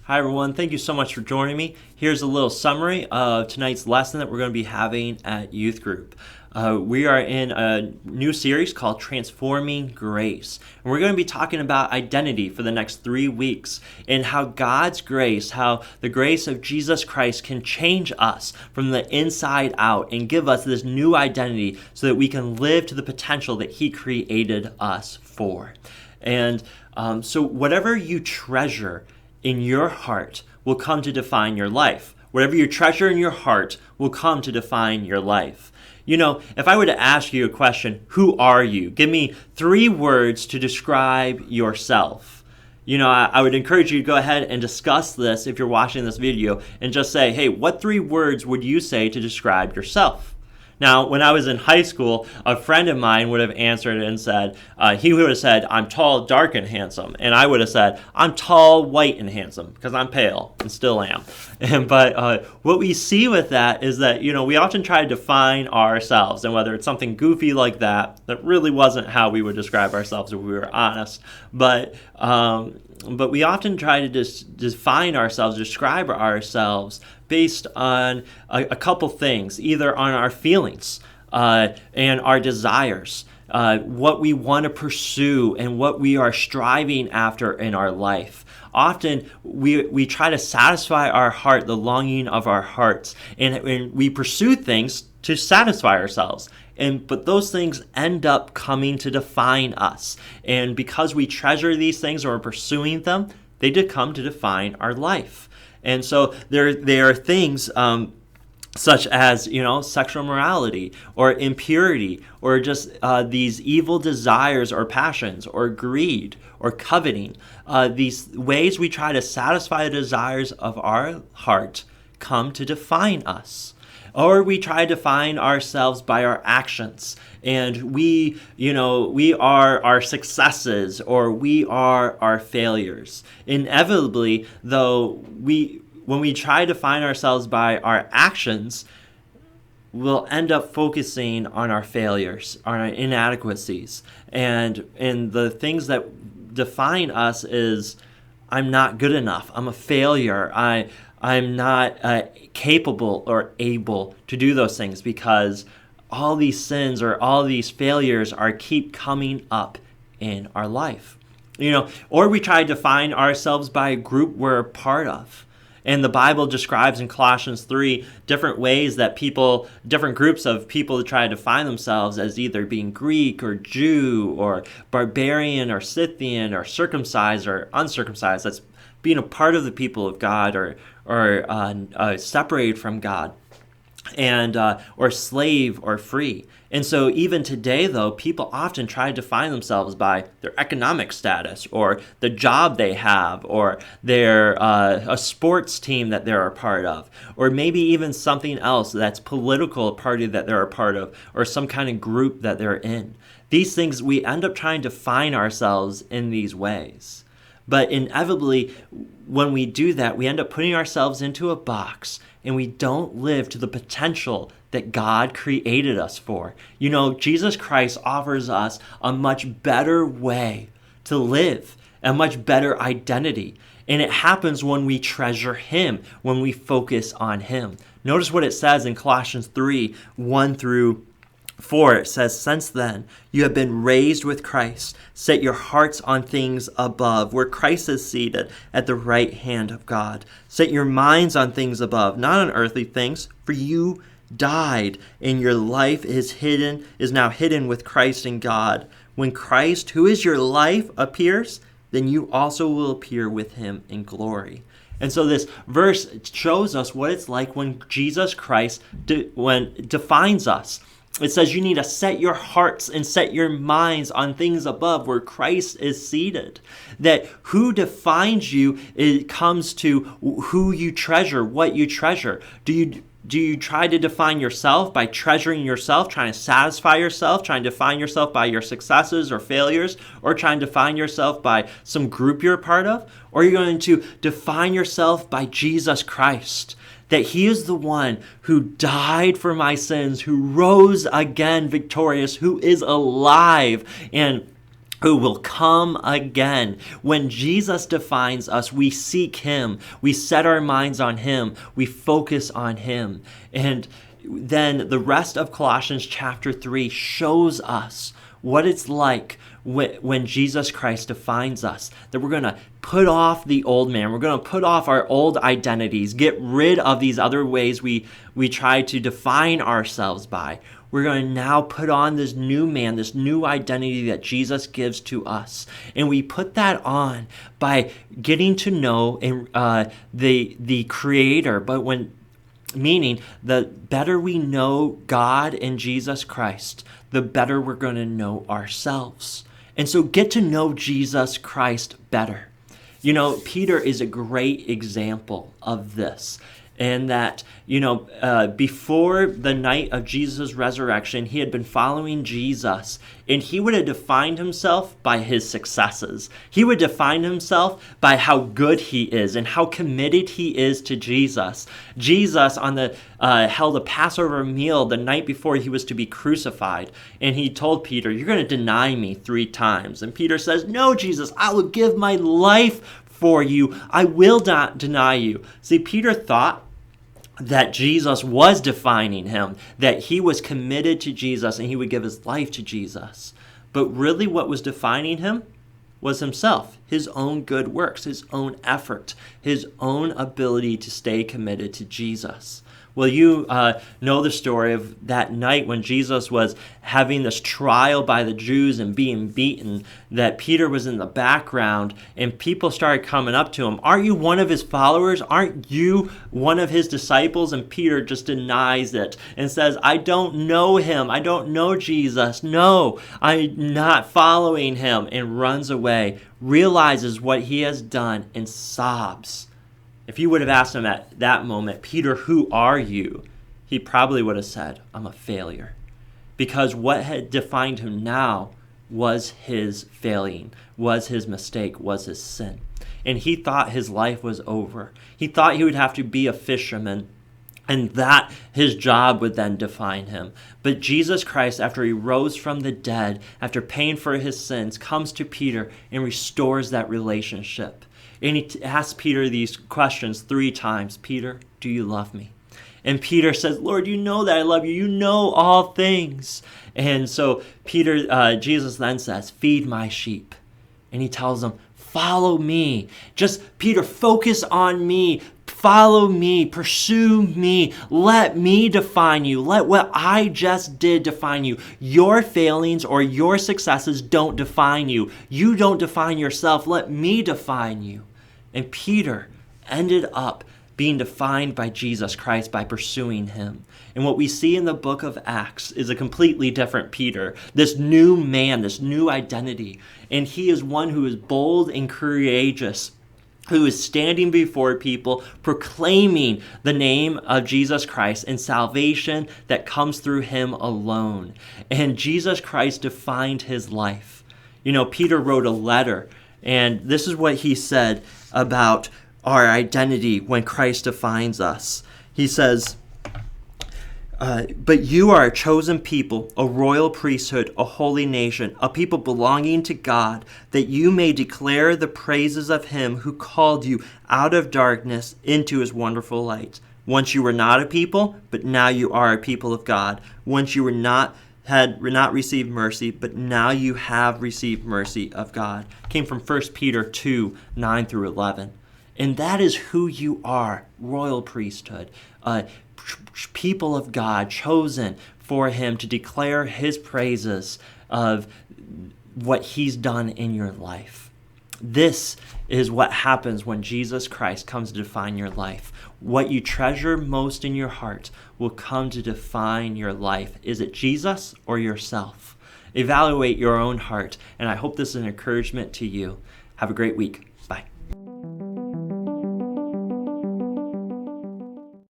Hi everyone, thank you so much for joining me. Here's a little summary of tonight's lesson that we're going to be having at youth group. We are in a new series called Transforming Grace. And we're going to be talking about identity for the next 3 weeks and how God's grace, how the grace of Jesus Christ can change us from the inside out and give us this new identity so that we can live to the potential that He created us for. And so whatever you treasure in your heart will come to define your life. Whatever you treasure in your heart will come to define your life. You know, if I were to ask you a question, who are you? Give me 3 words to describe yourself. You know, I would encourage you to go ahead and discuss this if you're watching this video and just say, hey, what 3 words would you say to describe yourself? Now, when I was in high school, a friend of mine would have answered and said, he would have said, I'm tall, dark, and handsome. And I would have said, I'm tall, white, and handsome, because I'm pale and still am. But what we see with that is that, you know, we often try to define ourselves, and whether it's something goofy like that really wasn't how we would describe ourselves if we were honest. But we often try to define ourselves, describe ourselves based on a couple things, either on our feelings and our desires, what we want to pursue and what we are striving after in our life. Often we try to satisfy our heart, the longing of our hearts, and we pursue things to satisfy ourselves. But those things end up coming to define us. And because we treasure these things or are pursuing them, they come to define our life. And so there are things such as, you know, sexual morality or impurity or just these evil desires or passions or greed or coveting. These ways we try to satisfy the desires of our heart come to define us. Or we try to define ourselves by our actions, and we are our successes or we are our failures. Inevitably, though, when we try to define ourselves by our actions, we'll end up focusing on our failures, on our inadequacies, and the things that define us is, I'm not good enough, I'm a failure, I'm not capable or able to do those things because all these sins or all these failures keep coming up in our life. You know, or we try to define ourselves by a group we're a part of. And the Bible describes in Colossians 3 different ways that different groups of people try to define themselves as either being Greek or Jew or barbarian or Scythian or circumcised or uncircumcised. That's being a part of the people of God or separated from God, and or slave or free. And so even today, though, people often try to define themselves by their economic status or the job they have or their a sports team that they're a part of, or maybe even something else that's political party that they're a part of or some kind of group that they're in. These things, we end up trying to define ourselves in these ways. But inevitably, when we do that, we end up putting ourselves into a box and we don't live to the potential that God created us for. You know, Jesus Christ offers us a much better way to live, a much better identity. And it happens when we treasure Him, when we focus on Him. Notice what it says in Colossians 3, 1-4. It says, since then, you have been raised with Christ. Set your hearts on things above, where Christ is seated at the right hand of God. Set your minds on things above, not on earthly things, for you died, and your life is now hidden with Christ in God. When Christ, who is your life, appears, then you also will appear with Him in glory. And so this verse shows us what it's like when Jesus Christ defines us. It says you need to set your hearts and set your minds on things above where Christ is seated. That who defines you, it comes to who you treasure, what you treasure. Do you try to define yourself by treasuring yourself, trying to satisfy yourself, trying to define yourself by your successes or failures, or trying to define yourself by some group you're a part of? Or are you going to define yourself by Jesus Christ? That He is the one who died for my sins, who rose again victorious, who is alive, and who will come again. When Jesus defines us, we seek him. We set our minds on him. We focus on him. And then the rest of Colossians chapter 3 shows us what it's like when Jesus Christ defines us, that we're going to put off the old man. We're going to put off our old identities, get rid of these other ways we try to define ourselves by. We're going to now put on this new man, this new identity that Jesus gives to us. And we put that on by getting to know the Creator. Meaning, the better we know God and Jesus Christ, the better we're going to know ourselves. And so get to know Jesus Christ better. You know, Peter is a great example of this. And that, before the night of Jesus' resurrection, he had been following Jesus, and he would have defined himself by his successes. He would define himself by how good he is and how committed he is to Jesus. Jesus held a Passover meal the night before he was to be crucified, and he told Peter, "You're going to deny me 3 times." And Peter says, "No, Jesus, I will give my life for you. I will not deny you." See, Peter thought that Jesus was defining him, that he was committed to Jesus and he would give his life to Jesus. But really what was defining him was himself, his own good works, his own effort, his own ability to stay committed to Jesus. Well, you know the story of that night when Jesus was having this trial by the Jews and being beaten, that Peter was in the background and people started coming up to him. "Aren't you one of his followers? Aren't you one of his disciples?" And Peter just denies it and says, "I don't know him. I don't know Jesus. No, I'm not following him," and runs away, realizes what he has done, and sobs. If you would have asked him at that moment, "Peter, who are you?" he probably would have said, "I'm a failure." Because what had defined him now was his failing, was his mistake, was his sin. And he thought his life was over. He thought he would have to be a fisherman, and that his job would then define him. But Jesus Christ, after he rose from the dead, after paying for his sins, comes to Peter and restores that relationship. And he asks Peter these questions 3 times. "Peter, do you love me?" And Peter says, "Lord, you know that I love you. You know all things." And so Jesus then says, "Feed my sheep." And he tells him, "Follow me." Peter, focus on me. Follow me. Pursue me. Let me define you. Let what I just did define you. Your failings or your successes don't define you. You don't define yourself. Let me define you. And Peter ended up being defined by Jesus Christ by pursuing him. And what we see in the book of Acts is a completely different Peter, this new man, this new identity. And he is one who is bold and courageous, who is standing before people, proclaiming the name of Jesus Christ and salvation that comes through him alone. And Jesus Christ defined his life. Peter wrote a letter, and this is what he said about our identity when Christ defines us. He says, "But you are a chosen people, a royal priesthood, a holy nation, a people belonging to God, that you may declare the praises of him who called you out of darkness into his wonderful light. Once you were not a people, but now you are a people of God. Once you had not received mercy, but now you have received mercy of God." Came from 1 Peter 2, 9 through 11. And that is who you are, royal priesthood, people of God, chosen for him to declare his praises of what he's done in your life. This is what happens when Jesus Christ comes to define your life. What you treasure most in your heart will come to define your life. Is it Jesus or yourself? Evaluate your own heart, and I hope this is an encouragement to you. Have a great week.